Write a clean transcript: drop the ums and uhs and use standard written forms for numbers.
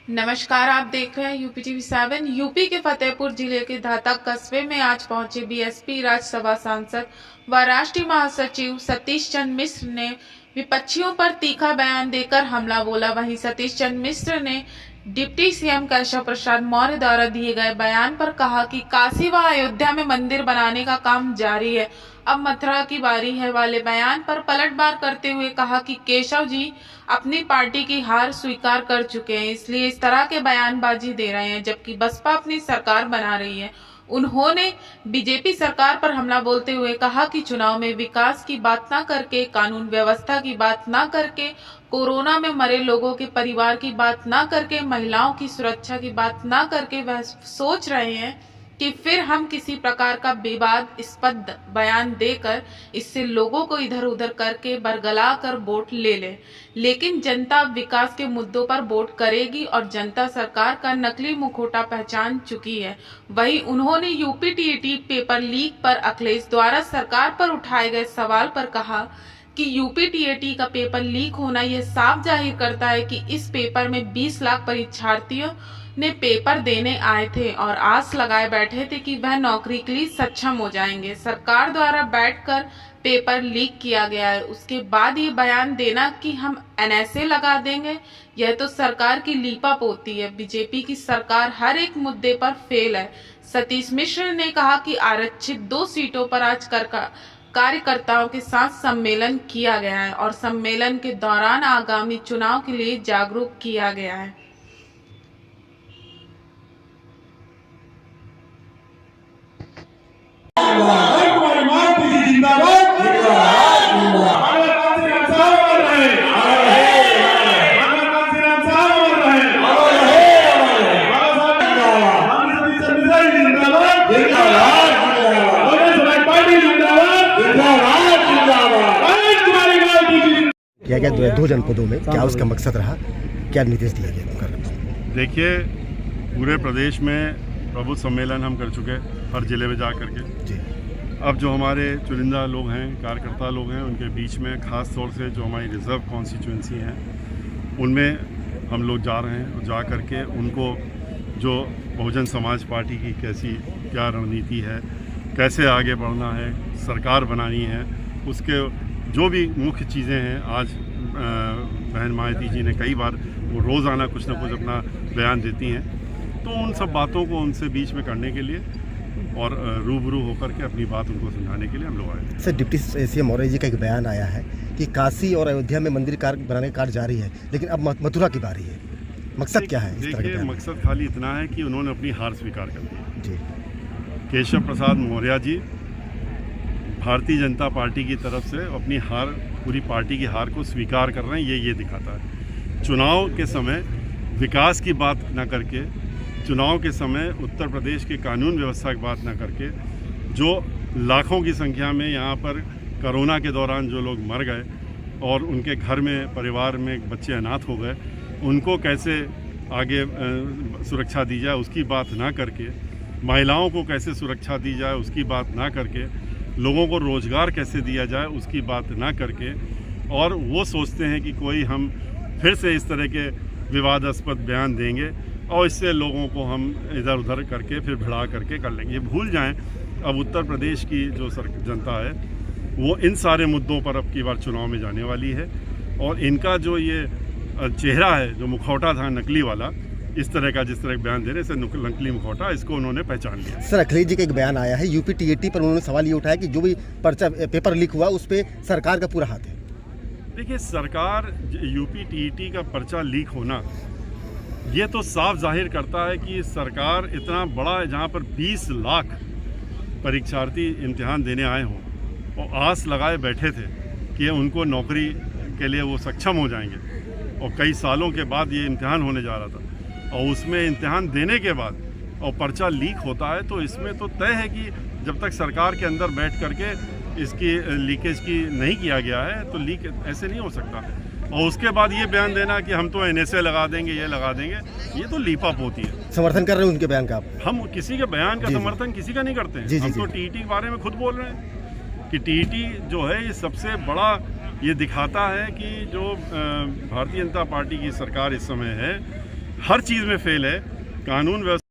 नमस्कार, आप देख रहे हैं यूपी टीवी 7। यूपी के फतेहपुर जिले के धाता कस्बे में आज पहुंचे बीएसपी राज्यसभा सांसद व राष्ट्रीय महासचिव सतीश चंद्र मिश्र ने विपक्षियों पर तीखा बयान देकर हमला बोला। वहीं सतीश चंद्र मिश्र ने डिप्टी सीएम केशव प्रसाद मौर्य द्वारा दिए गए बयान पर कहा कि काशी व अयोध्या में मंदिर बनाने का काम जारी है, अब मथुरा की बारी है वाले बयान पर पलटवार करते हुए कहा कि केशव जी अपनी पार्टी की हार स्वीकार कर चुके हैं, इसलिए इस तरह के बयानबाजी दे रहे हैं, जबकि बसपा अपनी सरकार बना रही है। उन्होंने बीजेपी सरकार पर हमला बोलते हुए कहा कि चुनाव में विकास की बात ना करके, कानून व्यवस्था की बात ना करके, कोरोना में मरे लोगों के परिवार की बात ना करके, महिलाओं की सुरक्षा की बात ना करके वह सोच रहे हैं कि फिर हम किसी प्रकार का विवादास्पद बयान देकर इससे लोगों को इधर उधर करके बरगला कर वोट ले ले। लेकिन जनता विकास के मुद्दों पर वोट करेगी और जनता सरकार का नकली मुखौटा पहचान चुकी है। वहीं उन्होंने यूपी टीईटी पेपर लीक पर अखिलेश द्वारा सरकार पर उठाए गए सवाल पर कहा कि यूपी टीईटी का पेपर लीक होना यह साफ जाहिर करता है कि इस पेपर में 20 लाख परीक्षार्थियों ने पेपर देने आए थे और आस लगाए बैठे थे कि वह नौकरी के लिए सक्षम हो जाएंगे। सरकार द्वारा बैठकर पेपर लीक किया गया है, उसके बाद ये बयान देना कि हम एनएसए लगा देंगे, यह तो सरकार की लीपापोती है। बीजेपी की सरकार हर एक मुद्दे पर फेल है। सतीश मिश्र ने कहा कि आरक्षित 2 सीटों पर आज कार्यकर्ताओं के साथ सम्मेलन किया गया है और सम्मेलन के दौरान आगामी चुनाव के लिए जागरूक किया गया है। किया गया 2 जनपदों में, क्या उसका मकसद रहा, क्या निर्देश दिया गया? देखिए, पूरे प्रदेश में प्रबुद्ध सम्मेलन हम कर चुके हैं हर जिले में जा करके जी। अब जो हमारे चुनिंदा लोग हैं, कार्यकर्ता लोग हैं, उनके बीच में ख़ास तौर से जो हमारी रिज़र्व कॉन्स्टिट्यूंसी हैं उनमें हम लोग जा रहे हैं और जा करके उनको जो बहुजन समाज पार्टी की क्या रणनीति है, कैसे आगे बढ़ना है, सरकार बनानी है, उसके जो भी मुख्य चीज़ें हैं। आज बहन मायावती जी ने कई बार, वो रोज़ाना कुछ ना कुछ अपना बयान देती हैं, तो उन सब बातों को उनसे बीच में करने के लिए और रूबरू होकर के अपनी बात उनको समझाने के लिए हम लोग आए हैं। Sir, deputy CM Maurya ji का एक बयान आया है कि काशी और अयोध्या में मंदिर बनाने का कार्य जारी है, लेकिन अब मथुरा की बारी है। मकसद क्या है? देखिए, मकसद खाली इतना है कि उन्होंने अपनी हार स्वीकार कर दी जी। केशव प्रसाद मौर्य जी भारतीय जनता पार्टी की तरफ से अपनी हार, पूरी पार्टी की हार को स्वीकार कर रहे हैं। ये दिखाता है चुनाव के समय विकास की बात ना करके, चुनाव के समय उत्तर प्रदेश के कानून व्यवस्था की बात ना करके, जो लाखों की संख्या में यहाँ पर कोरोना के दौरान जो लोग मर गए और उनके घर में, परिवार में बच्चे अनाथ हो गए, उनको कैसे आगे सुरक्षा दी जाए उसकी बात ना करके, महिलाओं को कैसे सुरक्षा दी जाए उसकी बात ना करके, लोगों को रोज़गार कैसे दिया जाए उसकी बात ना करके, और वो सोचते हैं कि कोई हम फिर से इस तरह के विवादास्पद बयान देंगे और इससे लोगों को हम इधर उधर करके फिर भिड़ा करके कर लेंगे। ये भूल जाएं, अब उत्तर प्रदेश की जो जनता है वो इन सारे मुद्दों पर अब की बार चुनाव में जाने वाली है, और इनका जो ये चेहरा है, जो मुखौटा था नकली वाला, इस तरह का जिस तरह बयान देने से नकली मुखौटा, इसको उन्होंने पहचान लिया। सर, अखिलेश जी का एक बयान आया है यूपी टीईटी पर, उन्होंने सवाल ये उठाया कि जो भी पेपर लीक हुआ उस पर सरकार का पूरा हाथ है। देखिए, सरकार, यूपी टीईटी का पर्चा लीक होना ये तो साफ जाहिर करता है कि सरकार इतना बड़ा, जहाँ पर 20 लाख परीक्षार्थी इम्तिहान देने आए हों और आस लगाए बैठे थे कि उनको नौकरी के लिए वो सक्षम हो जाएंगे, और कई सालों के बाद ये इम्तिहान होने जा रहा था, और उसमें इम्तिहान देने के बाद और पर्चा लीक होता है, तो इसमें तो तय है कि जब तक सरकार के अंदर बैठ करके इसकी लीकेज की नहीं किया गया है तो लीक ऐसे नहीं हो सकता। और उसके बाद ये बयान देना कि हम तो एनएसए लगा देंगे, ये लगा देंगे, ये तो लीपापोती है। समर्थन कर रहे हैं उनके बयान का आप? हम किसी के बयान का समर्थन किसी का नहीं करते हैं। हम तो टीईटी के बारे में खुद बोल रहे हैं कि टीईटी जो है ये सबसे बड़ा, ये दिखाता है कि जो भारतीय जनता पार्टी की सरकार इस समय है हर चीज़ में फेल है, कानून व्यवस्था